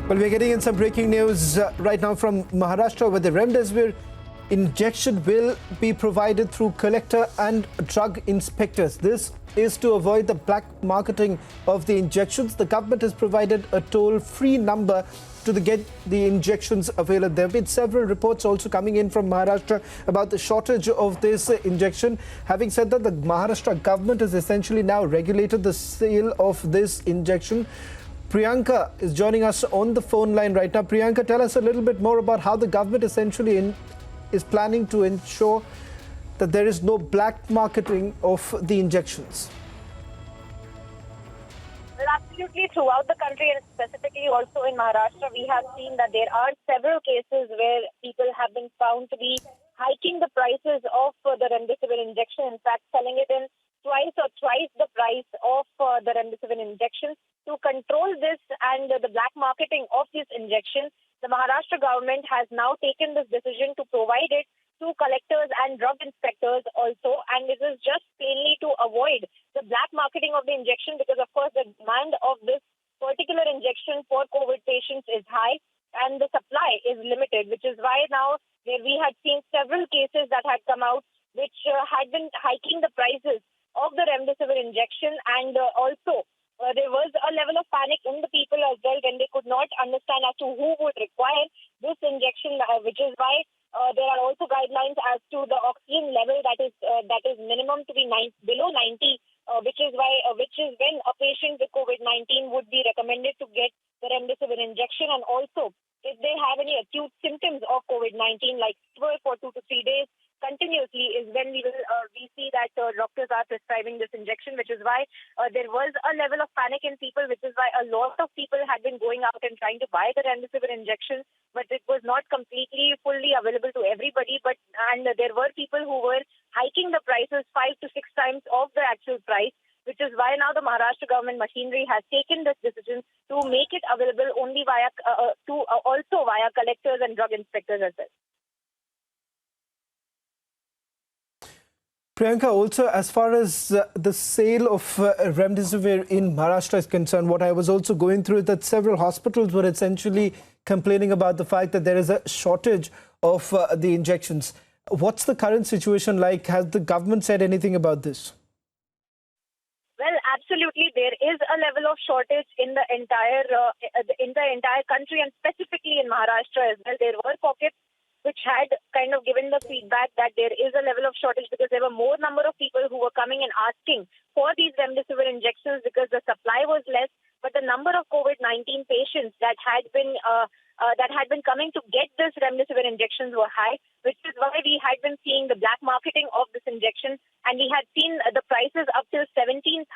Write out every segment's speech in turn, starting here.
Well, we're getting in some breaking news right now from Maharashtra, where the remdesivir injection will be provided through collector and drug inspectors. This is to avoid the black marketing of the injections. The government has provided a toll-free number to get the injections available. There have been several reports also coming in from Maharashtra about the shortage of this injection. Having said that, the Maharashtra government has essentially now regulated the sale of this injection. Priyanka is joining us on the phone line right now. Priyanka, tell us a little bit more about how the government essentially is planning to ensure that there is no black marketing of the injections. Well, absolutely. Throughout the country and specifically also in Maharashtra, we have seen that there are several cases where people have been found to be hiking the prices of the remdesivir injection. In fact, selling it in twice or thrice the price of the remdesivir injection. To control this and the black marketing of this injection, the Maharashtra government has now taken this decision to provide it to collectors and drug inspectors also, and this is just plainly to avoid the black marketing of the injection, because of course the demand of this particular injection for COVID patients is high and the supply is limited, which is why now we had seen several cases that had come out which had been hiking the prices of the remdesivir injection, and also there was a level of panic in the people as well when they could not understand as to who would require this injection, which is why there are also guidelines as to the oxygen level that is minimum to be below 90, which is when a patient with COVID-19 would be recommended to get the remdesivir injection. And also, if they have any acute symptoms of COVID-19 like fever for 2 to 3 days continuously, is when we see that doctors are prescribing this injection, which is why there was a level of panic in people, which is why a lot of people had been going out and trying to buy the remdesivir injection, but it was not completely fully available to everybody. And there were people who were hiking the prices 5 to 6 times of the actual price, which is why now the Maharashtra government machinery has taken this decision to make it available only also via collectors and drug inspectors as well. Priyanka, also as far as the sale of remdesivir in Maharashtra is concerned, what I was also going through is that several hospitals were essentially complaining about the fact that there is a shortage of the injections. What's the current situation like? Has the government said anything about this? Well, absolutely, there is a level of shortage in the entire country, and specifically in Maharashtra as well. There were pockets which had kind of given the feedback that there is a level of shortage because there were more number of people who were coming and asking for these remdesivir injections because the supply was less, but the number of COVID-19 patients that had been coming to get this remdesivir injections were high, which is why we had been seeing the black marketing of this injection, and we had seen the prices up till 17,000.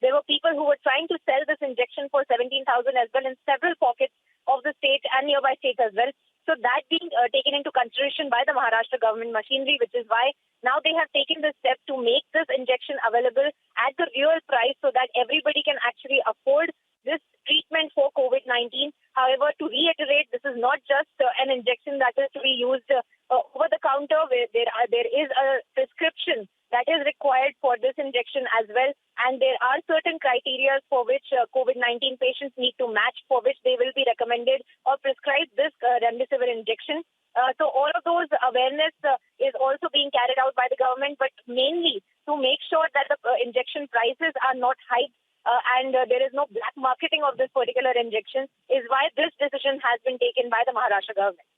There were people who were trying to sell this injection for 17,000 as well in several pockets of the state and nearby states as well. So that being taken into consideration by the Maharashtra government machinery, which is why now they have taken this step to make this injection available at the real price so that everybody can actually afford this treatment for COVID-19. However, to reiterate, this is not just an injection that is to be used over the counter, where there is a prescription that is required for this injection as well, and there are certain criteria for which COVID-19 patients need to match, for which they will be recommended or prescribed this remdesivir injection. So all of those awareness is also being carried out by the government, but mainly to make sure that the injection prices are not hiked and there is no black marketing of this particular injection, is why this decision has been taken by the Maharashtra government.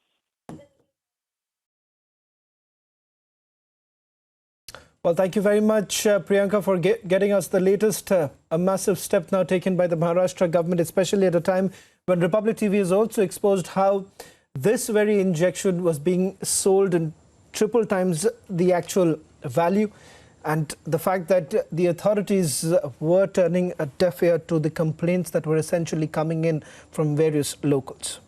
Well, thank you very much, Priyanka, for getting us the latest. A massive step now taken by the Maharashtra government, especially at a time when Republic TV has also exposed how this very injection was being sold in triple times the actual value, and the fact that the authorities were turning a deaf ear to the complaints that were essentially coming in from various locals.